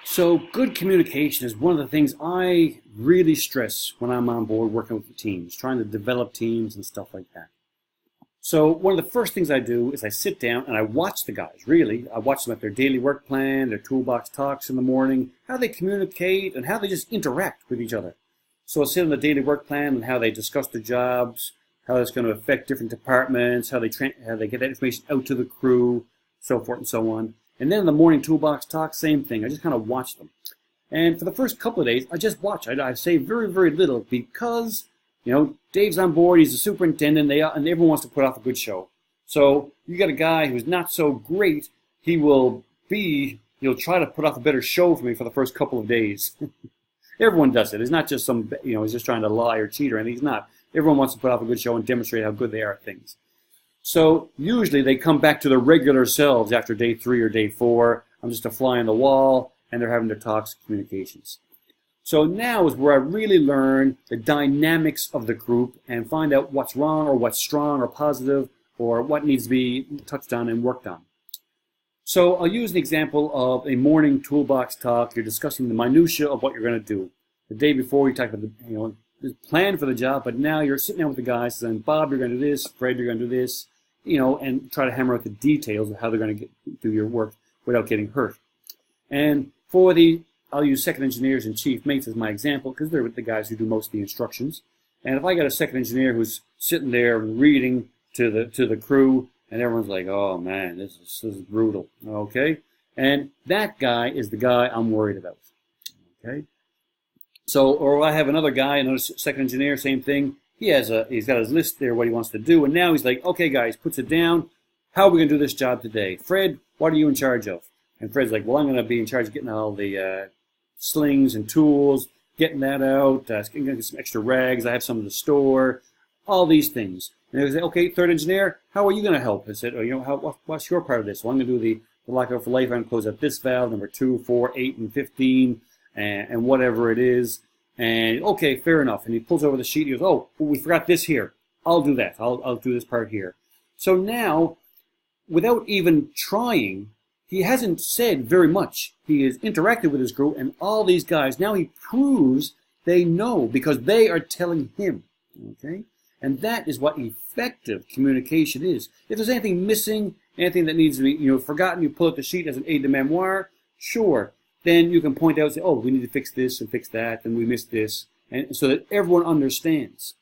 So good communication is one of the things I really stress when I'm on board working with the teams, trying to develop teams and stuff like that. So one of the first things I do is I sit down and I watch the guys, really. I watch them at their daily work plan, their toolbox talks in the morning, how they communicate and how they just interact with each other. So I'll sit on the daily work plan and how they discuss their jobs, how that's going to affect different departments, how they get that information out to the crew, so forth and so on. And then in the morning toolbox talk, same thing. I just kind of watch them. And for the first couple of days, I just watch. I say very, very little because, Dave's on board. He's the superintendent, and everyone wants to put off a good show. So you got a guy who's not so great. He'll try to put off a better show for me for the first couple of days. Everyone does it. It's not just he's just trying to lie or cheat or anything. He's not. Everyone wants to put off a good show and demonstrate how good they are at things. So usually they come back to their regular selves after day 3 or day 4. I'm just a fly on the wall, and they're having their talks and communications. So now is where I really learn the dynamics of the group and find out what's wrong or what's strong or positive or what needs to be touched on and worked on. So I'll use an example of a morning toolbox talk. You're discussing the minutia of what you're going to do. The day before you talk about the plan for the job, but now you're sitting down with the guys saying, Bob, you're going to do this, Fred, you're going to do this, and try to hammer out the details of how they're going to do your work without getting hurt. And I'll use second engineers and chief mates as my example because they're the guys who do most of the instructions. And if I got a second engineer who's sitting there reading to the crew, and everyone's like, oh man, this is brutal, okay? And that guy is the guy I'm worried about, okay? So, or I have another guy, another second engineer, same thing. He's got his list there, what he wants to do, and now he's like, okay, guys, puts it down. How are we going to do this job today? Fred, what are you in charge of? And Fred's like, well, I'm going to be in charge of getting all the slings and tools, getting that out, getting some extra rags. I have some in the store, all these things. And they say, okay, third engineer, how are you going to help? I said, what's your part of this? Well, I'm going to do the lockout for life. I'm going to close up this valve, number 2, 4, 8, and 15, and whatever it is. And okay, fair enough. And he pulls over the sheet. He goes, oh, well, we forgot this here. I'll do that. I'll do this part here. So now, without even trying, he hasn't said very much. He has interacted with his group, and all these guys, now he proves they know because they are telling him. Okay? And that is what effective communication is. If there's anything missing, anything that needs to be forgotten, you pull out the sheet as an aide de memoire, sure. Then you can point out and say, oh, we need to fix this and fix that, and we missed this, and so that everyone understands.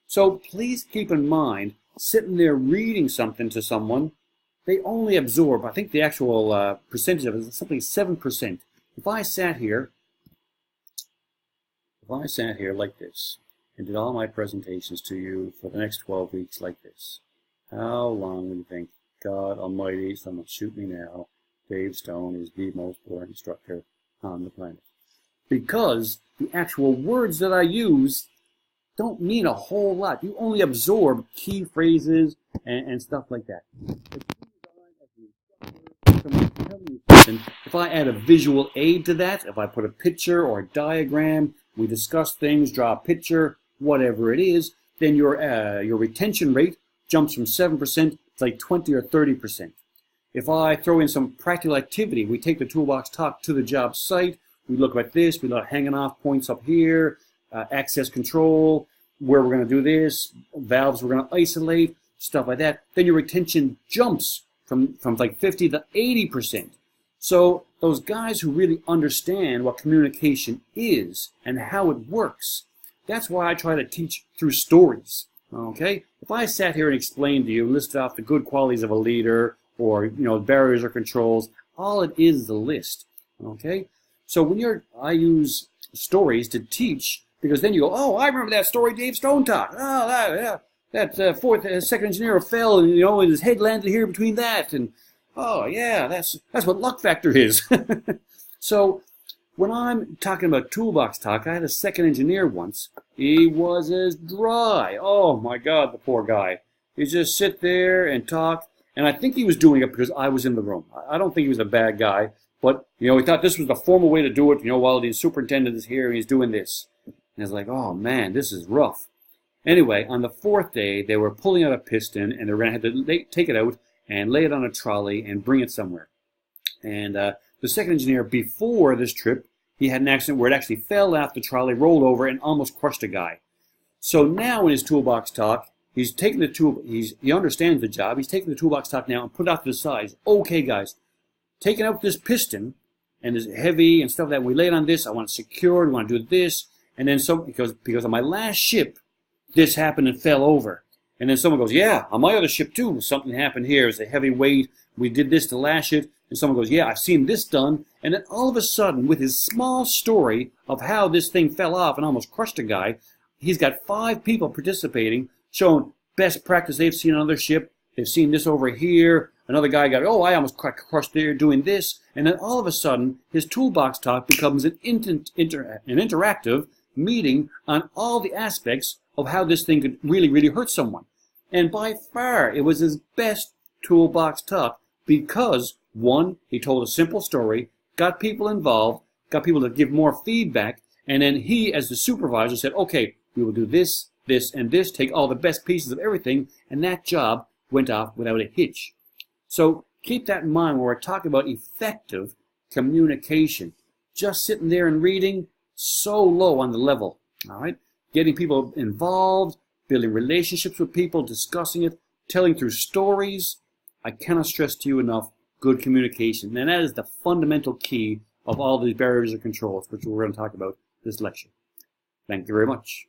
So please keep in mind, sitting there reading something to someone, they only absorb, I think the actual percentage of it is something 7%. If I sat here like this, and did all my presentations to you for the next 12 weeks like this, how long would you think? God almighty, someone shoot me now. Dave Stone is the most boring instructor on the planet. Because the actual words that I use don't mean a whole lot. You only absorb key phrases and stuff like that. If I add a visual aid to that, if I put a picture or a diagram, we discuss things, draw a picture, whatever it is, then your retention rate jumps from 7% to like 20 or 30%. If I throw in some practical activity, we take the toolbox talk to the job site, we look at this, we look at hanging off points up here, access control, where we're going to do this, valves we're going to isolate, stuff like that, then your retention jumps from like 50 to 80%. So those guys who really understand what communication is and how it works, that's why I try to teach through stories. Okay? If I sat here and explained to you, listed off the good qualities of a leader, or barriers or controls, all it is a list. Okay? So I use stories to teach, because then you go, oh, I remember that story Dave Stone taught. Oh, that second engineer fell, and his head landed here between that, and oh yeah, that's what luck factor is. So when I'm talking about toolbox talk, I had a second engineer once. He was as dry. Oh my God, the poor guy. He just sit there and talk. And I think he was doing it because I was in the room. I don't think he was a bad guy, but he thought this was the formal way to do it. While the superintendent is here, and he's doing this. And I was like, oh man, this is rough. Anyway, on the 4th day, they were pulling out a piston, and they were going to have to take it out and lay it on a trolley and bring it somewhere. And the second engineer, before this trip, he had an accident where it actually fell off the trolley, rolled over, and almost crushed a guy. So now in his toolbox talk, he's taking the tool. He understands the job. He's taking the toolbox talk now and put it off to the side. Okay, guys, taking out this piston and it's heavy and stuff that we laid on this. I want it secured. We want to do this, and then because on my last ship, this happened and fell over. And then someone goes, yeah, on my other ship too, something happened here. It's a heavy weight. We did this to lash it. And someone goes, yeah, I've seen this done. And then all of a sudden, with his small story of how this thing fell off and almost crushed a guy, he's got 5 people participating, showing best practice they've seen on their ship. They've seen this over here. Another guy got, oh, I almost crushed there doing this. And then all of a sudden, his toolbox talk becomes an interactive meeting on all the aspects of how this thing could really, really hurt someone. And by far, it was his best toolbox talk because, one, he told a simple story, got people involved, got people to give more feedback, and then he, as the supervisor, said, okay, we will do this, this, and this, take all the best pieces of everything, and that job went off without a hitch. So keep that in mind when we're talking about effective communication. Just sitting there and reading, so low on the level, all right? Getting people involved, building relationships with people, discussing it, telling through stories. I cannot stress to you enough good communication. And that is the fundamental key of all these barriers and controls, which we're going to talk about this lecture. Thank you very much.